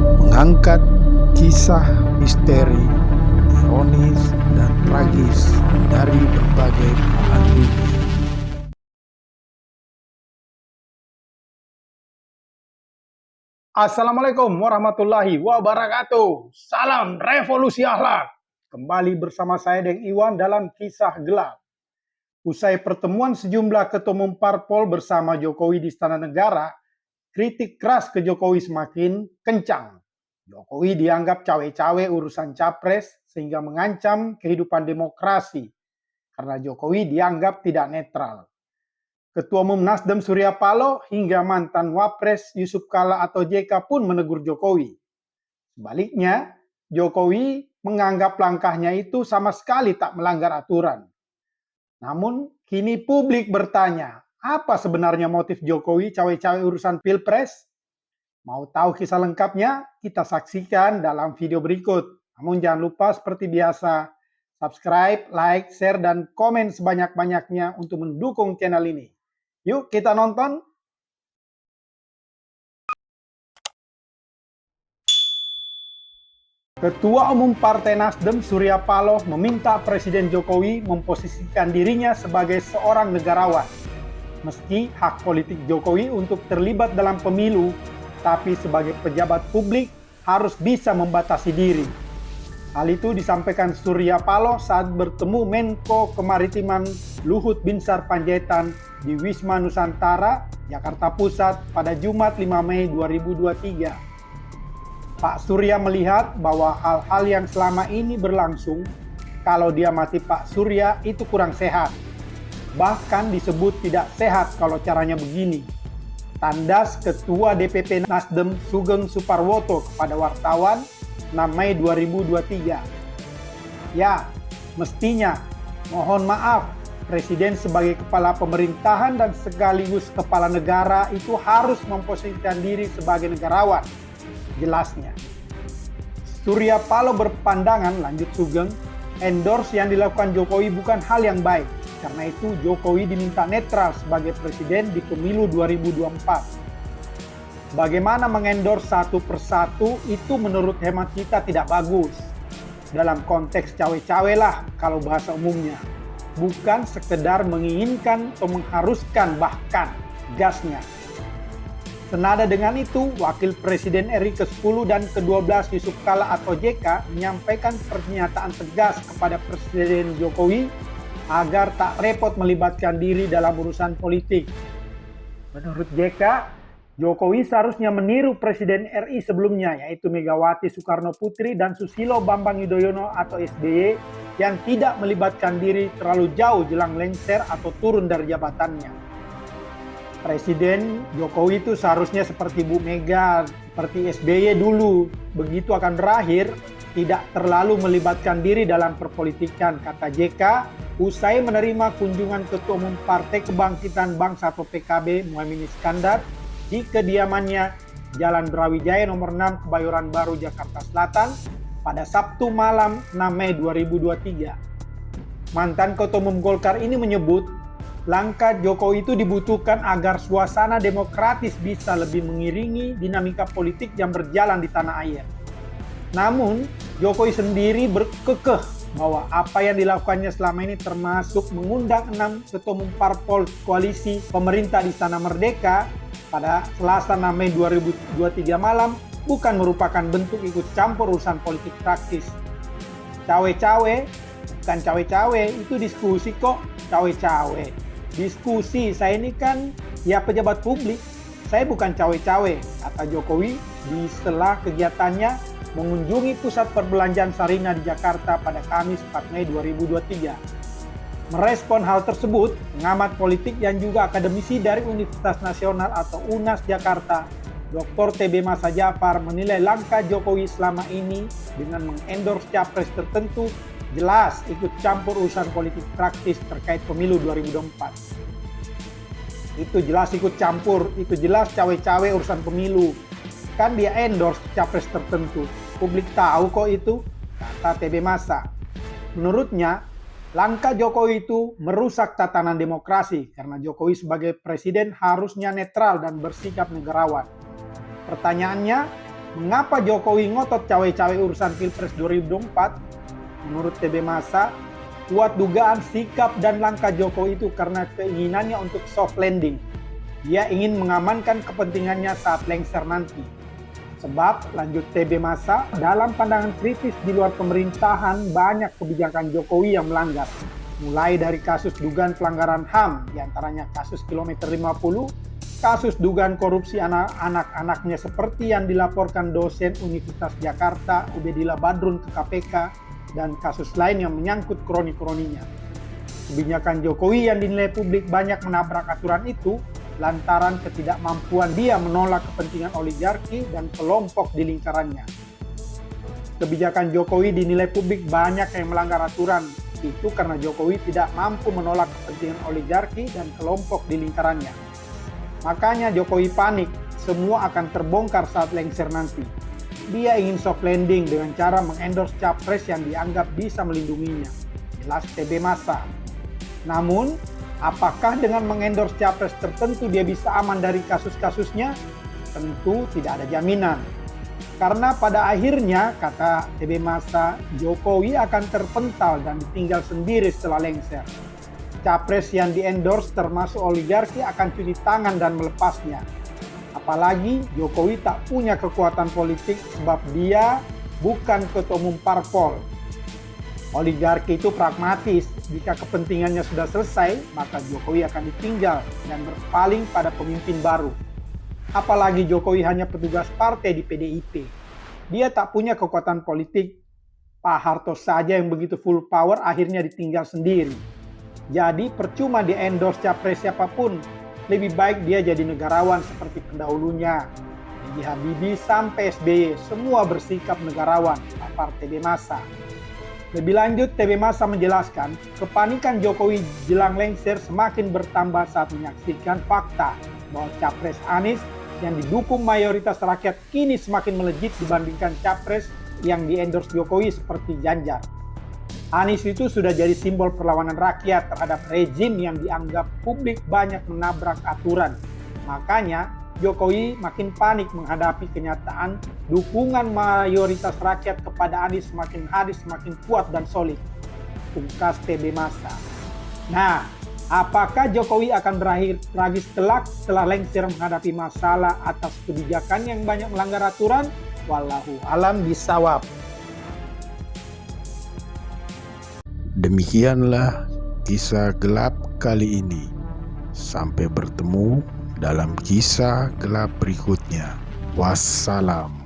mengangkat kisah misteri, ironis, dan tragis dari berbagai belahan dunia. Assalamualaikum warahmatullahi wabarakatuh. Salam revolusi akhlak. Kembali bersama saya Deng Iwan dalam Kisah Gelap. Usai pertemuan sejumlah ketua umum parpol bersama Jokowi di Istana Negara, kritik keras ke Jokowi semakin kencang. Jokowi dianggap cawe-cawe urusan capres sehingga mengancam kehidupan demokrasi karena Jokowi dianggap tidak netral. Ketua Umum Nasdem Surya Paloh hingga mantan Wapres Yusuf Kala atau JK pun menegur Jokowi. Sebaliknya, Jokowi menganggap langkahnya itu sama sekali tak melanggar aturan. Namun, kini publik bertanya, apa sebenarnya motif Jokowi cawe-cawe urusan Pilpres? Mau tahu kisah lengkapnya? Kita saksikan dalam video berikut. Namun jangan lupa seperti biasa, subscribe, like, share, dan komen sebanyak-banyaknya untuk mendukung channel ini. Yuk kita nonton. Ketua Umum Partai Nasdem Surya Paloh meminta Presiden Jokowi memposisikan dirinya sebagai seorang negarawan. Meski hak politik Jokowi untuk terlibat dalam pemilu, tapi sebagai pejabat publik harus bisa membatasi diri. Hal itu disampaikan Surya Paloh saat bertemu Menko Kemaritiman Luhut Binsar Panjaitan di Wisma Nusantara, Jakarta Pusat pada Jumat 5 Mei 2023. Pak Surya melihat bahwa hal-hal yang selama ini berlangsung, kalau dia mati Pak Surya itu kurang sehat. Bahkan disebut tidak sehat kalau caranya begini. Tandas Ketua DPP Nasdem Sugeng Suparwoto kepada wartawan 6 Mei 2023. Ya, mestinya mohon maaf, Presiden sebagai kepala pemerintahan dan sekaligus kepala negara itu harus memposisikan diri sebagai negarawan. Jelasnya. Surya Paloh berpandangan, lanjut Sugeng, endorse yang dilakukan Jokowi bukan hal yang baik. Karena itu Jokowi diminta netral sebagai presiden di pemilu 2024. Bagaimana mengendorse satu persatu itu menurut hemat kita tidak bagus. Dalam konteks cawe-cawe lah kalau bahasa umumnya. Bukan sekedar menginginkan atau mengharuskan bahkan gasnya. Senada dengan itu, Wakil Presiden RI ke-10 dan ke-12 Yusuf Kala atau JK menyampaikan pernyataan tegas kepada Presiden Jokowi agar tak repot melibatkan diri dalam urusan politik. Menurut JK, Jokowi seharusnya meniru Presiden RI sebelumnya, yaitu Megawati Soekarno Putri dan Susilo Bambang Yudhoyono atau SBY yang tidak melibatkan diri terlalu jauh jelang lengser atau turun dari jabatannya. Presiden Jokowi itu seharusnya seperti Bu Mega, seperti SBY dulu. Begitu akan berakhir, tidak terlalu melibatkan diri dalam perpolitikan, kata JK, usai menerima kunjungan Ketua Umum Partai Kebangkitan Bangsa atau PKB Muhaimin Iskandar di kediamannya Jalan Brawijaya nomor 6 Kebayoran Baru, Jakarta Selatan pada Sabtu malam 6 Mei 2023. Mantan Ketua Umum Golkar ini menyebut langkah Jokowi itu dibutuhkan agar suasana demokratis bisa lebih mengiringi dinamika politik yang berjalan di tanah air. Namun, Jokowi sendiri berkekeh bahwa apa yang dilakukannya selama ini termasuk mengundang 6 ketua umum parpol koalisi pemerintah di Istana Merdeka pada Selasa 6 Mei 2023 malam bukan merupakan bentuk ikut campur urusan politik praktis. Cawe-cawe, bukan cawe-cawe, itu diskusi kok, cawe-cawe. Diskusi, saya ini kan ya pejabat publik, saya bukan cawe-cawe, kata Jokowi di sela kegiatannya mengunjungi pusat perbelanjaan Sarina di Jakarta pada Kamis 4 Mei 2023. Merespon hal tersebut, pengamat politik yang juga akademisi dari Universitas Nasional atau UNAS Jakarta, Dr. TB Masa Jafar menilai langkah Jokowi selama ini dengan mengendorse capres tertentu jelas ikut campur urusan politik praktis terkait pemilu 2024. Itu jelas ikut campur, itu jelas cawe-cawe urusan pemilu. Kan dia endorse capres tertentu. Publik tahu kok itu, kata TB Masa. Menurutnya, langkah Jokowi itu merusak tatanan demokrasi karena Jokowi sebagai presiden harusnya netral dan bersikap negarawan. Pertanyaannya, Mengapa Jokowi ngotot cawe-cawe urusan Pilpres 2024? Menurut TB Masa, kuat dugaan sikap dan langkah Jokowi itu karena keinginannya untuk soft landing. Dia ingin mengamankan kepentingannya saat lengser nanti. Sebab, lanjut TB Masa, dalam pandangan kritis di luar pemerintahan banyak kebijakan Jokowi yang melanggar. Mulai dari kasus dugaan pelanggaran HAM, diantaranya kasus kilometer 50, kasus dugaan korupsi anak-anaknya seperti yang dilaporkan dosen Universitas Jakarta, Ubedillah Badrun ke KPK, dan kasus lain yang menyangkut kroni-kroninya. Kebijakan Jokowi yang dinilai publik banyak menabrak aturan itu lantaran ketidakmampuan dia menolak kepentingan oligarki dan kelompok di lingkarannya. Kebijakan Jokowi dinilai publik banyak yang melanggar aturan, itu karena Jokowi tidak mampu menolak kepentingan oligarki dan kelompok di lingkarannya. Makanya Jokowi panik, semua akan terbongkar saat lengser nanti. Dia ingin soft landing dengan cara mengendorse capres yang dianggap bisa melindunginya. Jelas TB Masa. Namun, apakah dengan mengendorse capres tertentu dia bisa aman dari kasus-kasusnya? Tentu tidak ada jaminan. Karena pada akhirnya, kata TB Masa, Jokowi akan terpental dan ditinggal sendiri setelah lengser. Capres yang di-endorse termasuk oligarki akan cuci tangan dan melepasnya. Apalagi Jokowi tak punya kekuatan politik sebab dia bukan ketua umum parpol. Oligarki itu pragmatis, jika kepentingannya sudah selesai, maka Jokowi akan ditinggal dan berpaling pada pemimpin baru. Apalagi Jokowi hanya petugas partai di PDIP. Dia tak punya kekuatan politik. Pak Harto saja yang begitu full power akhirnya ditinggal sendiri. Jadi percuma dia endorse capres siapapun, lebih baik dia jadi negarawan seperti pendahulunya. B.J. Habibie sampai SBY, semua bersikap negarawan, papar TB Masa. Lebih lanjut, TB Masa menjelaskan, kepanikan Jokowi jelang lengser semakin bertambah saat menyaksikan fakta bahwa capres Anies yang didukung mayoritas rakyat kini semakin melejit dibandingkan capres yang di-endorse Jokowi seperti Ganjar. Anies itu sudah jadi simbol perlawanan rakyat terhadap rezim yang dianggap publik banyak menabrak aturan. Makanya Jokowi makin panik menghadapi kenyataan dukungan mayoritas rakyat kepada Anies semakin hari semakin kuat dan solid. Pungkas TB Masa. Nah, apakah Jokowi akan berakhir tragis kelak setelah lengser menghadapi masalah atas kebijakan yang banyak melanggar aturan? Wallahu alam bisawab. Demikianlah kisah gelap kali ini. Sampai bertemu dalam kisah gelap berikutnya. Wassalam.